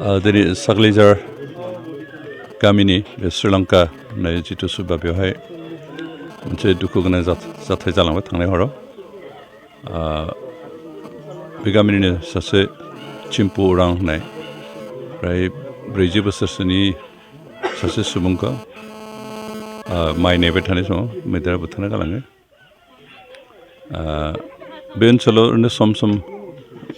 दिनै साग्लिजार गामिनि बे श्रीलंका होननाय जिथु सुबा बेवहाय मोनसे दुखु गोनां जाथाय जालांबाय थांनाय हराव बे गामिनिनो सासे चिम्पु उरां होननाय फ्राय 40 बोसोरसोनि सासे सुबुंखौ माइ नेबाय थानाय समाव मैदेरा बुथारना गालाङो। बे ओनसोलाव ओरैनो सम सम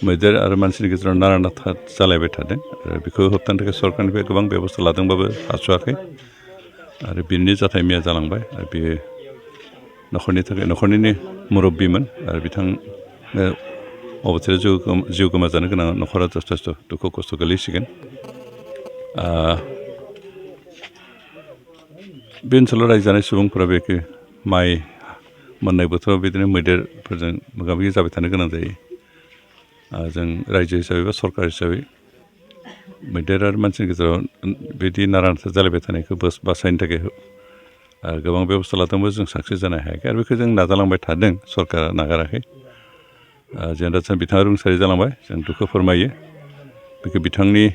मैदेर आरो मानसिनि गेजेराव नारा नाथा जालायबाय थादों आरो बेखौ होबथानो थाखाय सरकारनिफ्राय गोबां बेबस्था लादोंबाबो हास'वाखै आरो बिनि जाथाय मैया जालांबाय आरो बेयो न'खरनिनो मुरब्बिमोन आरो बिथांनो अबथिरा जिउ गोमाजानो गोनां न'खरा जथेस्थ' दुखु खस्थ' गोलैसिगोन। बे ओनसोलाव रायजो जानाय सुबुंफोरा बेखौ माइ मोननाय बोथोराव बिदिनो मैदेरफोरजों मोगा मोगि जाबाय थानो गोनां जायो। जों रायजो हिसाबै बा सरकार हिसाबै मैदेर आरो मानसिनि गेजेराव बिदि नारा नाथा जालायबाय थानायखौ बासायनो थाखाय गोबां बेबस्था लादोंबो जों साक्सेस जानो हायाखै आरो बेखौ जों नाजालांबाय थादों, सरकारा नागाराखै। जों दा बिथाङा रुंसारि जालांबाय, जों दुखु फोरमायो। बेखौ बिथांनि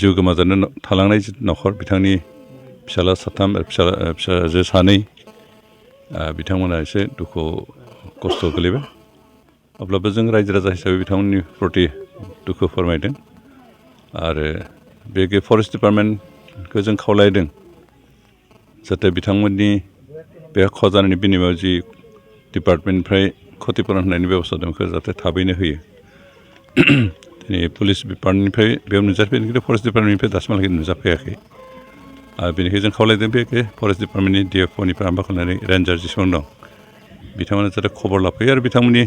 जिउ गोमाजानो थालांनाय न'खर, बिथांनि फिसाला साथाम फिसाजो सानै बिथांमोना एसे दुखु खस्थ' गोलैबाय। अब्लाबो जों रायजो राजा हिसाबै बिथांमोननि प्रति दुखु फोरमायदों आरो बे फरेस्ट डिपार्टमेन्टखौ जों खावलायदों जाहाथे बिथांमोननि बे खहा जानायनि बिनिमयाव जि डिपार्टमेन्टनिफ्राय क्षतिपुरन होनायनि बेबस्था दं बेखौ जाहाथे थाबैनो होयो। दिनै पुलिस डिपार्टमेन्टनिफ्राय बेयाव नुजाफैदों, खिन्थु फरेस्ट डिपार्टमेन्टनिफ्राय दासिमहालागै नुजाफैयाखै। बेनिखायनो जों खावलायदों बे फरेस्ट डिपार्टमेन्टनि DFOनिफ्राय आरम्भ खालामनानै रेन्जार जेसेबां दं बिथांमोना जाहाथे खबर लाफैयो आरो बिथांमोननि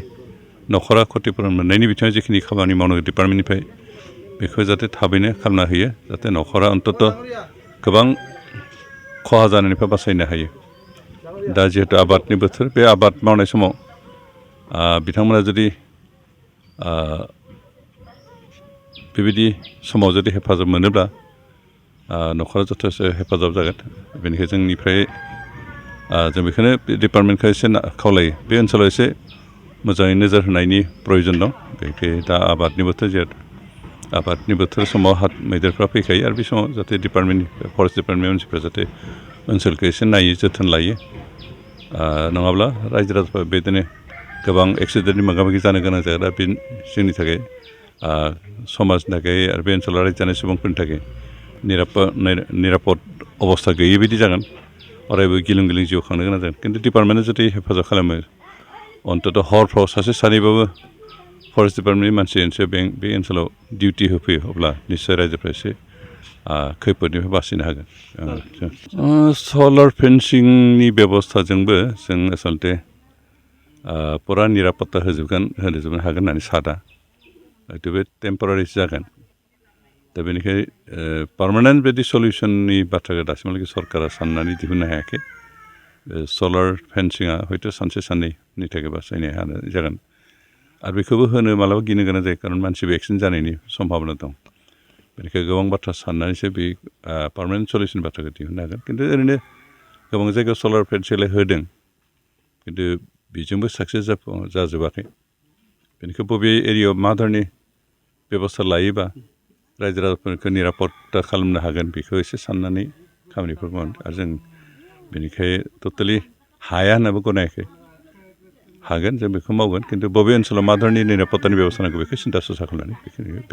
न'खरा क्षतिपुरन मोननायनि बिथिङाव जिखिनि खामानि मावनांगौ डिपार्टमेन्टनिफ्राय बेखौ जाहाथे थाबैनो खालामना होयो, जाहाथे न'खरा अन्तत गोबां खहा जानायनिफ्राय बासायनो हायो। दा जिहेतु आबादनि बोथोर, बे आबाद मावनाय समाव बिथांमोना जुदि बेबायदि समाव जुदि हेफाजाब मोनोब्ला न'खरा जथेस्थ' हेफाजाब जागोन। बेनिखायनो जोंनिफ्राय जों बेखौनो डिपार्टमेन्टखौ एसे खावलायो, बे ओनसोलाव एसे मोजाङै नोजोर होनायनि प्रयजन दं। बेखौ दा आबादनि बोथोर, जिहेतु आबादनि बोथोर समाव मैदेरफ्रा फैखायो आरो बे समाव जाहाथे फरेस्ट डिपार्टमेन्ट मानसिफ्रा जाहाथे ओनसोलखौ एसे नायो, जोथोन लायो। नङाब्ला रायजो राजाफ्रा बिदिनो गोबां एक्सिडेन्टनि मोगा मोगि जानो गोनां जायो। दा बे जोंनि थाखाय समाजनि थाखाय आरो बे ओनसोलाव रायजो जानाय सुबुंफोरनि थाखाय निरापद अबस्था गैयै बायदि जागोन, अरायबो गिलुं गिलुं जिउ खांनो गोनां जागोन। खिन्थु डिपार्टमेन्टआ जुदि हेफाजाब खालामो, अन्तत हरफ्राव सासे सानैबाबो फरेस्ट डिपार्टमेन्टनि मानसि बे ओनसोलाव डिउटि होफैयो, अब्ला निस्सय रायजोफ्रा एसे खैफोदनिफ्राय बासिनो हागोन। सलार फेन्सिंनि बेब'स्थाजोंबो जों आसलथे पुरा निरापत्ता होजोबनो हागोन होननानै साना, हयथ' बे टेम्परारिसो जागोन। दा बेनिखायनो पार्मानेन्ट बिदि सलिउसननि बाथ्राखौ दासिमहालागै सरकारा साननानै दिहुननो हायाखै। सलार फेन्सिंआ हयथ' सानसे साननैनि थाखाय बासायनो हानाय जागोन आरो बेखौबो होनो मालाबा गिनो गोनां जायो, खारन मानसिबो एक्सिडेन्ट जानायनि सम्भाबना दं। बेनिखायनो गोबां बाथ्रा साननानैसो बे पार्मानेन्ट सलिउसन बाथ्राखौ दिहुननो हागोन। खिन्थु ओरैनो गोबां जायगायाव सलार फेन्सिंलाय होदों, खिन्थु बेजोंबो साक्सेस जाजोबाखै। बेनिखायनो बबे एरियायाव मा धरनि बेबस्था लायोबा रायजो राजाफोरखौ निरापत्ता खालामनो हागोन, बेखौ एसे साननानै खामानिफोर मावो। आरो जों बेनिखायनो टटेलि हाया होननाबो गनायाखै, हागोन, जों बेखौ मावगोन। खिन्थु बबे ओनसोलाव मा धरनि निरापत्तानि बेबस्था नांगौ बेखौ सिन्था सरसा खालामनानै बेखिनिखौ